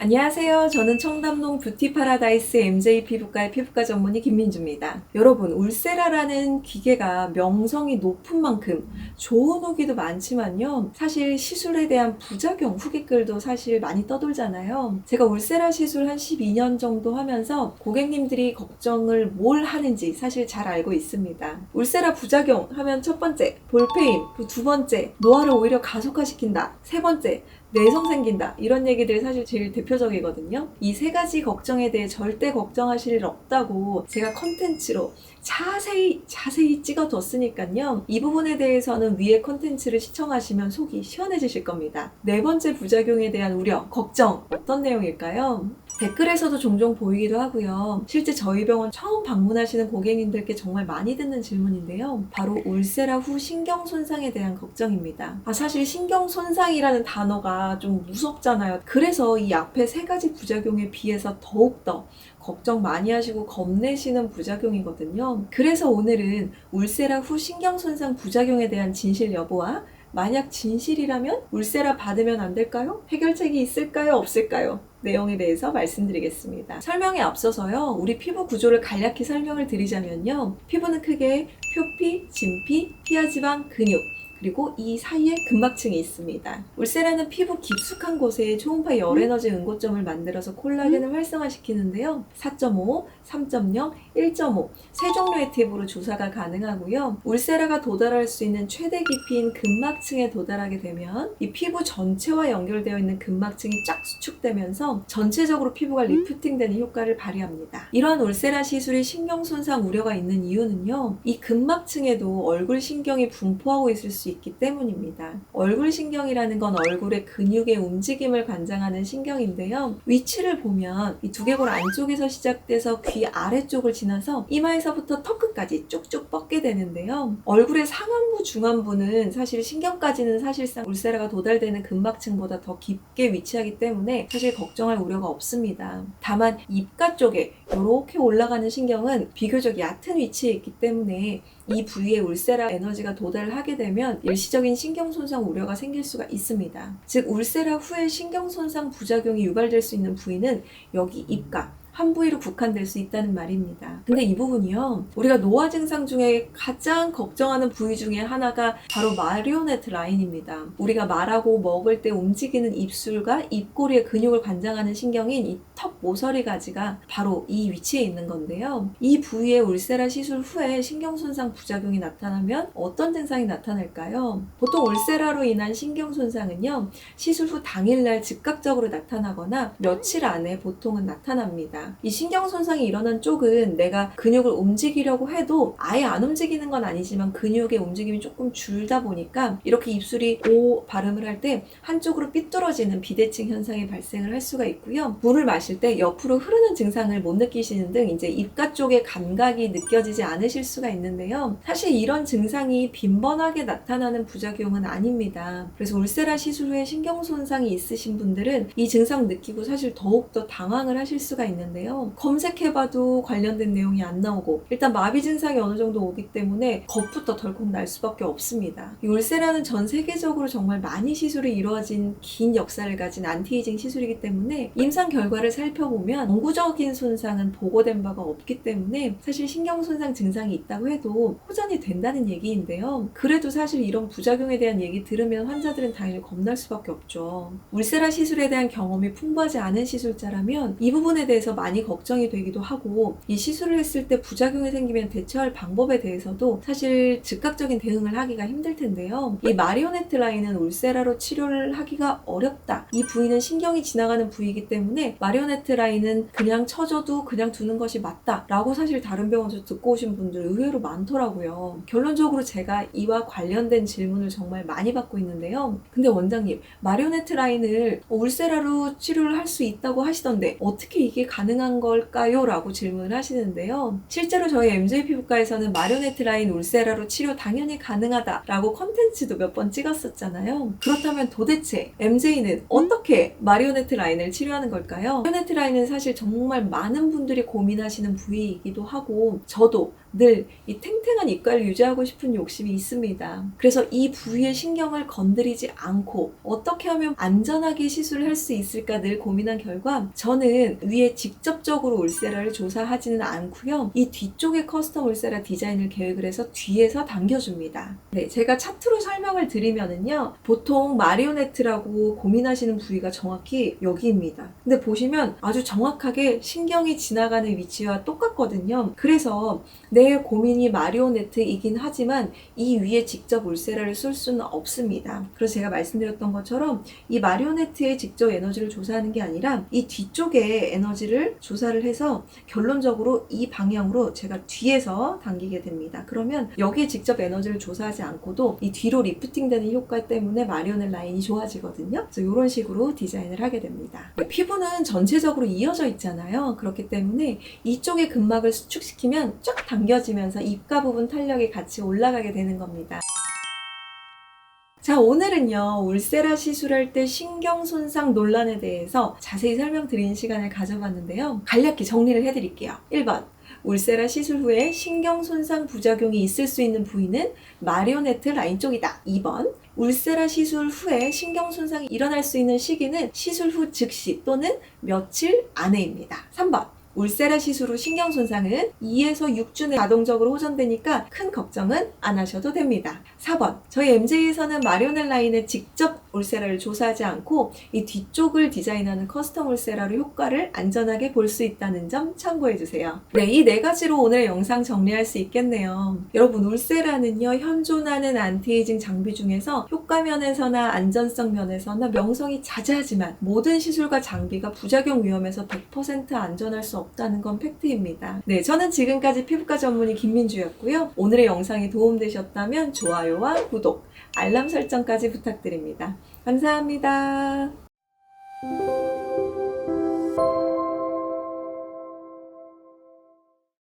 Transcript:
안녕하세요. 저는 청담동 뷰티 파라다이스 MJ 피부과의 피부과 전문의 김민주입니다. 여러분, 울세라라는 기계가 명성이 높은 만큼 좋은 후기도 많지만요. 사실 시술에 대한 부작용 후기글도 사실 많이 떠돌잖아요. 제가 울세라 시술 한 12년 정도 하면서 고객님들이 걱정을 뭘 하는지 사실 잘 알고 있습니다. 울세라 부작용 하면 첫 번째, 볼페임, 두 번째, 노화를 오히려 가속화시킨다. 세 번째, 내성 생긴다. 이런 얘기들이 사실 제일 대표적이거든요. 이 세 가지 걱정에 대해 절대 걱정하실 일 없다고 제가 컨텐츠로 자세히 찍어뒀으니까요. 이 부분에 대해서는 위에 컨텐츠를 시청하시면 속이 시원해지실 겁니다. 네 번째 부작용에 대한 우려, 걱정 어떤 내용일까요? 댓글에서도 종종 보이기도 하고요. 실제 저희 병원 처음 방문하시는 고객님들께 정말 많이 듣는 질문인데요. 바로 울세라 후 신경 손상에 대한 걱정입니다. 사실 신경 손상이라는 단어가 좀 무섭잖아요. 그래서 이 앞에 세 가지 부작용에 비해서 더욱더 걱정 많이 하시고 겁내시는 부작용이거든요. 그래서 오늘은 울세라 후 신경 손상 부작용에 대한 진실 여부와 만약 진실이라면 울세라 받으면 안 될까요? 해결책이 있을까요? 없을까요? 내용에 대해서 말씀드리겠습니다. 설명에 앞서서요. 우리 피부 구조를 간략히 설명을 드리자면요. 피부는 크게 표피, 진피, 피하지방, 근육, 그리고 이 사이에 근막층이 있습니다. 울세라는 피부 깊숙한 곳에 초음파 열에너지 응고점을 만들어서 콜라겐을 활성화시키는데요. 4.5, 3.0, 1.5 세 종류의 팁으로 조사가 가능하고요. 울세라가 도달할 수 있는 최대 깊이인 근막층에 도달하게 되면 이 피부 전체와 연결되어 있는 근막층이 쫙 수축되면서 전체적으로 피부가 리프팅되는 효과를 발휘합니다. 이러한 울세라 시술이 신경 손상 우려가 있는 이유는요. 이 근막층에도 얼굴 신경이 분포하고 있을 수 있기 때문입니다. 얼굴 신경이라는 건 얼굴의 근육의 움직임을 관장하는 신경인데요. 위치를 보면 이 두개골 안쪽에서 시작돼서 귀 아래쪽을 지나서 이마에서부터 턱 끝까지 쭉쭉 뻗게 되는데요. 얼굴의 상안부, 중안부는 사실 신경까지는 사실상 울세라가 도달되는 근막층보다 더 깊게 위치하기 때문에 사실 걱정할 우려가 없습니다. 다만 입가 쪽에 이렇게 올라가는 신경은 비교적 얕은 위치에 있기 때문에 이 부위에 울세라 에너지가 도달을 하게 되면 일시적인 신경 손상 우려가 생길 수가 있습니다. 즉 울세라 후에 신경 손상 부작용이 유발될 수 있는 부위는 여기 입가, 한 부위로 국한될 수 있다는 말입니다. 근데 이 부분이요. 우리가 노화 증상 중에 가장 걱정하는 부위 중에 하나가 바로 마리오네트 라인입니다. 우리가 말하고 먹을 때 움직이는 입술과 입꼬리의 근육을 관장하는 신경인 이 턱 모서리 가지가 바로 이 위치에 있는 건데요. 이 부위에 울세라 시술 후에 신경 손상 부작용이 나타나면 어떤 증상이 나타날까요? 보통 울세라로 인한 신경 손상은요. 시술 후 당일날 즉각적으로 나타나거나 며칠 안에 보통은 나타납니다. 이 신경 손상이 일어난 쪽은 내가 근육을 움직이려고 해도 아예 안 움직이는 건 아니지만 근육의 움직임이 조금 줄다 보니까 이렇게 입술이 오 발음을 할 때 한쪽으로 삐뚤어지는 비대칭 현상이 발생을 할 수가 있고요. 물을 마실 때 옆으로 흐르는 증상을 못 느끼시는 등 이제 입가 쪽에 감각이 느껴지지 않으실 수가 있는데요. 사실 이런 증상이 빈번하게 나타나는 부작용은 아닙니다. 그래서 울세라 시술 후에 신경 손상이 있으신 분들은 이 증상 느끼고 사실 더욱더 당황을 하실 수가 있는데요. 검색해봐도 관련된 내용이 안 나오고 일단 마비 증상이 어느 정도 오기 때문에 겁부터 덜컥 날 수밖에 없습니다. 이 울세라는 전 세계적으로 정말 많이 시술이 이루어진 긴 역사를 가진 안티에이징 시술이기 때문에 임상 결과를 살펴보면 영구적인 손상은 보고된 바가 없기 때문에 사실 신경 손상 증상이 있다고 해도 호전이 된다는 얘기인데요. 그래도 사실 이런 부작용에 대한 얘기 들으면 환자들은 당연히 겁날 수밖에 없죠. 울세라 시술에 대한 경험이 풍부하지 않은 시술자라면 이 부분에 대해서 많이 걱정이 되기도 하고 이 시술을 했을 때 부작용이 생기면 대처할 방법에 대해서도 사실 즉각적인 대응을 하기가 힘들 텐데요. 이 마리오네트 라인은 울세라로 치료를 하기가 어렵다. 이 부위는 신경이 지나가는 부위이기 때문에 마리오네트 라인은 그냥 쳐줘도 그냥 두는 것이 맞다 라고 사실 다른 병원에서 듣고 오신 분들 의외로 많더라고요. 결론적으로 제가 이와 관련된 질문을 정말 많이 받고 있는데요. 근데 원장님, 마리오네트 라인을 울세라로 치료를 할 수 있다고 하시던데 어떻게 이게 가능한 걸까요? 라고 질문을 하시는데요. 실제로 저희 MJ 피부과에서는 마리오네트 라인 울세라로 치료 당연히 가능하다 라고 컨텐츠도 몇 번 찍었었잖아요. 그렇다면 도대체 MJ는 어떻게 마리오네트 라인을 치료하는 걸까요? 마리오네트 라인은 사실 정말 많은 분들이 고민하시는 부위이기도 하고 저도 늘 이 탱탱한 입가를 유지하고 싶은 욕심이 있습니다. 그래서 이 부위의 신경을 건드리지 않고 어떻게 하면 안전하게 시술을 할 수 있을까 늘 고민한 결과 저는 위에 직접적으로 울세라를 조사하지는 않고요. 이 뒤쪽에 커스텀 울세라 디자인을 계획을 해서 뒤에서 당겨줍니다. 네, 제가 차트로 설명을 드리면은요. 보통 마리오네트라고 고민하시는 부위가 정확히 여기입니다. 근데 보시면 아주 정확하게 신경이 지나가는 위치와 똑같거든요. 그래서 내 고민이 마리오네트이긴 하지만 이 위에 직접 울세라를 쏠 수는 없습니다. 그래서 제가 말씀드렸던 것처럼 이 마리오네트에 직접 에너지를 조사하는 게 아니라 이 뒤쪽에 에너지를 조사를 해서 결론적으로 이 방향으로 제가 뒤에서 당기게 됩니다. 그러면 여기에 직접 에너지를 조사하지 않고도 이 뒤로 리프팅되는 효과 때문에 마리오넷 라인이 좋아지거든요. 그래서 이런 식으로 디자인을 하게 됩니다. 피부는 전체적으로 이어져 있잖아요. 그렇기 때문에 이쪽의 근막을 수축시키면 쫙 당겨지면서 입가 부분 탄력이 같이 올라가게 되는 겁니다. 자, 오늘은요, 울세라 시술할 때 신경 손상 논란에 대해서 자세히 설명드리는 시간을 가져봤는데요. 간략히 정리를 해드릴게요. 1번, 울세라 시술 후에 신경 손상 부작용이 있을 수 있는 부위는 마리오네트 라인 쪽이다. 2번, 울세라 시술 후에 신경 손상이 일어날 수 있는 시기는 시술 후 즉시 또는 며칠 안에입니다. 3번, 울세라 시술 후 신경 손상은 2에서 6주 내 자동적으로 호전되니까 큰 걱정은 안 하셔도 됩니다. 4번, 저희 MJ에서는 마리오넷 라인에 직접 울세라를 조사하지 않고 이 뒤쪽을 디자인하는 커스텀 울세라로 효과를 안전하게 볼 수 있다는 점 참고해주세요. 네, 이 네 가지로 오늘 영상 정리할 수 있겠네요. 여러분, 울세라는요, 현존하는 안티에이징 장비 중에서 효과 면에서나 안전성 면에서나 명성이 자자하지만 모든 시술과 장비가 부작용 위험에서 100% 안전할 수 없다는 건 팩트입니다. 네, 저는 지금까지 피부과 전문의 김민주였고요. 오늘의 영상이 도움되셨다면 좋아요와 구독, 알람 설정까지 부탁드립니다. 감사합니다.